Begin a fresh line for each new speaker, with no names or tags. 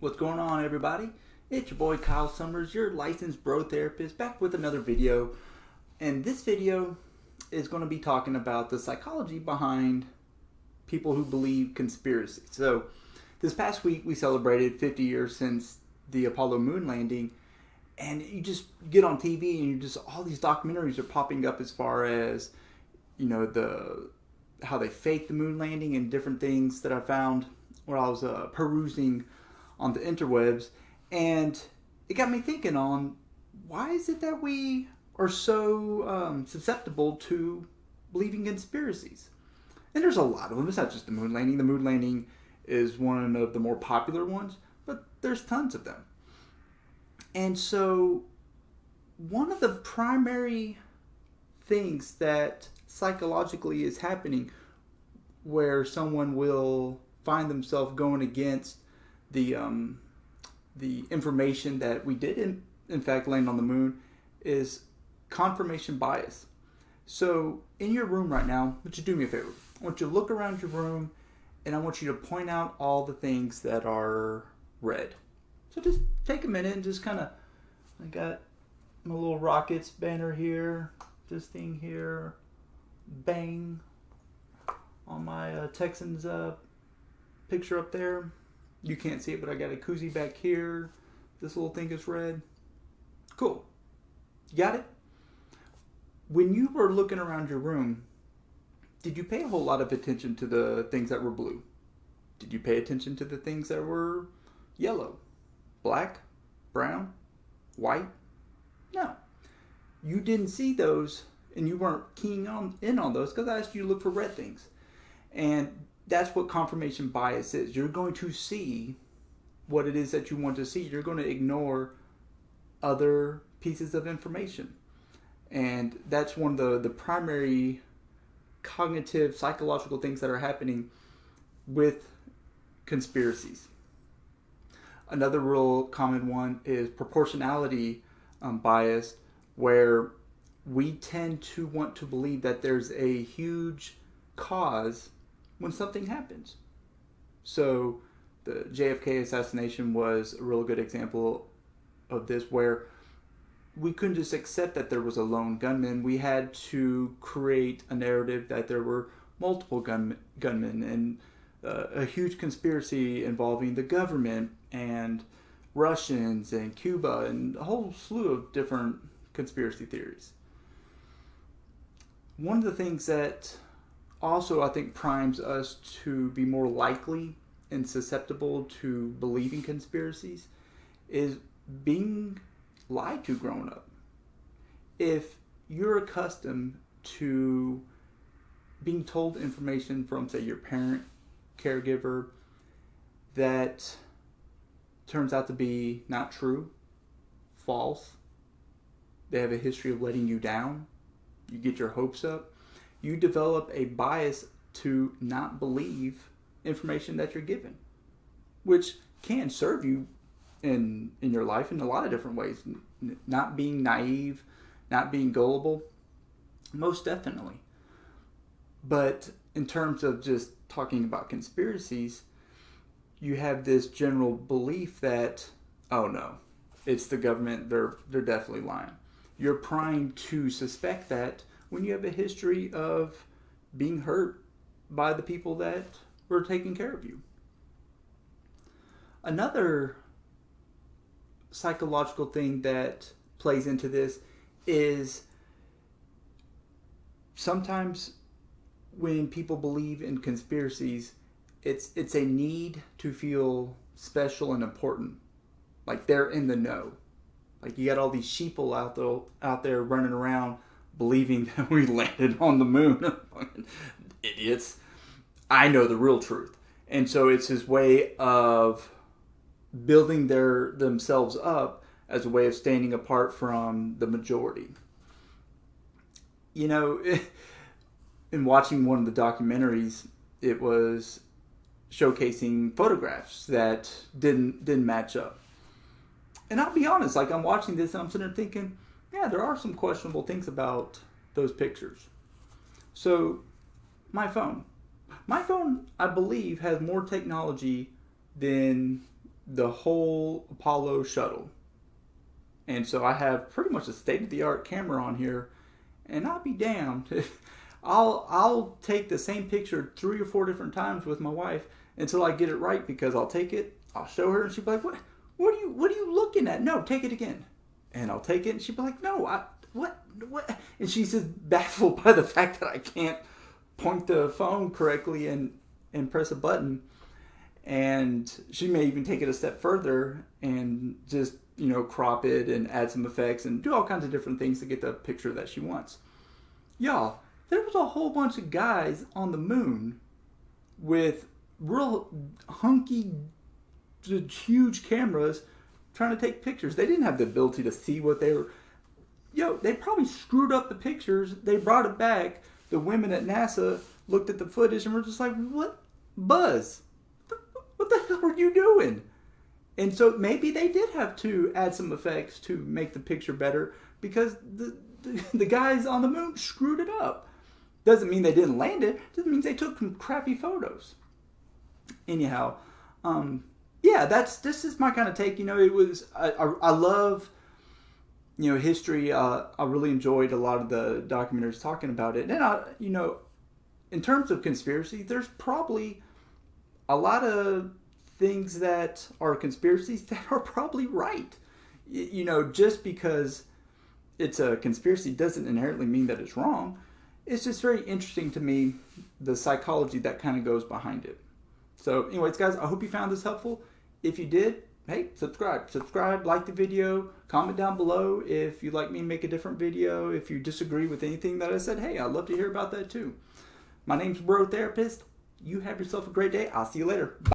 What's going on, everybody? It's your boy Kyle Summers, your licensed bro therapist, back with another video. And this video is going to be talking about the psychology behind people who believe conspiracy. So, this past week we celebrated 50 years since the Apollo moon landing, and you just get on TV and you just all these documentaries are popping up as far as how they faked the moon landing and different things that I found while I was perusing on the interwebs, and it got me thinking on why is it that we are so susceptible to believing conspiracies. And there's a lot of them. It's not just the moon landing. The moon landing is one of the more popular ones, but there's tons of them. And so one of the primary things that psychologically is happening where someone will find themselves going against the information that we did in fact land on the moon is confirmation bias. So in your room right now, would you do me a favor? I want you to look around your room and I want you to point out all the things that are red. So just take a minute and just kind of, I got my little Rockets banner here, this thing here, bang, on my Texans picture up there. You can't see it, but I got a koozie back here. This little thing is red. Cool. You got it? When you were looking around your room, did you pay a whole lot of attention to the things that were blue? Did you pay attention to the things that were yellow, black, brown, white? No. You didn't see those, and you weren't keying in on those because I asked you to look for red things. And that's what confirmation bias is. You're going to see what it is that you want to see. You're going to ignore other pieces of information. And that's one of the primary cognitive, psychological things that are happening with conspiracies. Another real common one is proportionality bias, where we tend to want to believe that there's a huge cause when something happens. So the JFK assassination was a real good example of this, where we couldn't just accept that there was a lone gunman. We had to create a narrative that there were multiple gunmen and a huge conspiracy involving the government and Russians and Cuba and a whole slew of different conspiracy theories. One of the things that also I think primes us to be more likely and susceptible to believing conspiracies is being lied to growing up. If you're accustomed to being told information from, say, your parent, caregiver, that turns out to be not true, false, they have a history of letting you down, you get your hopes up, you develop a bias to not believe information that you're given, which can serve you in your life in a lot of different ways. Not being naive, not being gullible, most definitely. But in terms of just talking about conspiracies, you have this general belief that, oh no, it's the government, they're definitely lying. You're primed to suspect that when you have a history of being hurt by the people that were taking care of you. Another psychological thing that plays into this is sometimes when people believe in conspiracies, it's a need to feel special and important, like they're in the know. Like you got all these sheeple out there running around believing that we landed on the moon. Idiots. I know the real truth. And so it's his way of building themselves up as a way of standing apart from the majority. You know, in watching one of the documentaries, it was showcasing photographs that didn't match up. And I'll be honest, like I'm watching this and I'm sitting there thinking, yeah, there are some questionable things about those pictures. So, my phone, I believe, has more technology than the whole Apollo shuttle. And so I have pretty much a state-of-the-art camera on here, and I'll be damned if I'll take the same picture 3 or 4 different times with my wife until I get it right, because I'll take it, I'll show her, and she'll be like, what are you looking at? No, take it again. And I'll take it, and she'll be like, no, what? And she's just baffled by the fact that I can't point the phone correctly and press a button. And she may even take it a step further and just, crop it and add some effects and do all kinds of different things to get the picture that she wants. Y'all, there was a whole bunch of guys on the moon with real hunky, huge cameras trying to take pictures. They didn't have the ability to see what they were. They probably screwed up the pictures. They brought it back. The women at NASA looked at the footage and were just like, what? Buzz, what the hell are you doing? And so maybe they did have to add some effects to make the picture better, because the guys on the moon screwed it up. Doesn't mean they didn't land it. Doesn't mean they took some crappy photos. Anyhow, this is my kind of take. It was I love history. I really enjoyed a lot of the documentaries talking about it. And in terms of conspiracy, there's probably a lot of things that are conspiracies that are probably right. Just because it's a conspiracy doesn't inherently mean that it's wrong. It's just very interesting to me, the psychology that kind of goes behind it. So anyways, guys, I hope you found this helpful. If you did, hey, subscribe, like the video, comment down below if you'd like me to make a different video. If you disagree with anything that I said, hey, I'd love to hear about that too. My name's Bro Therapist. You have yourself a great day. I'll see you later. Bye.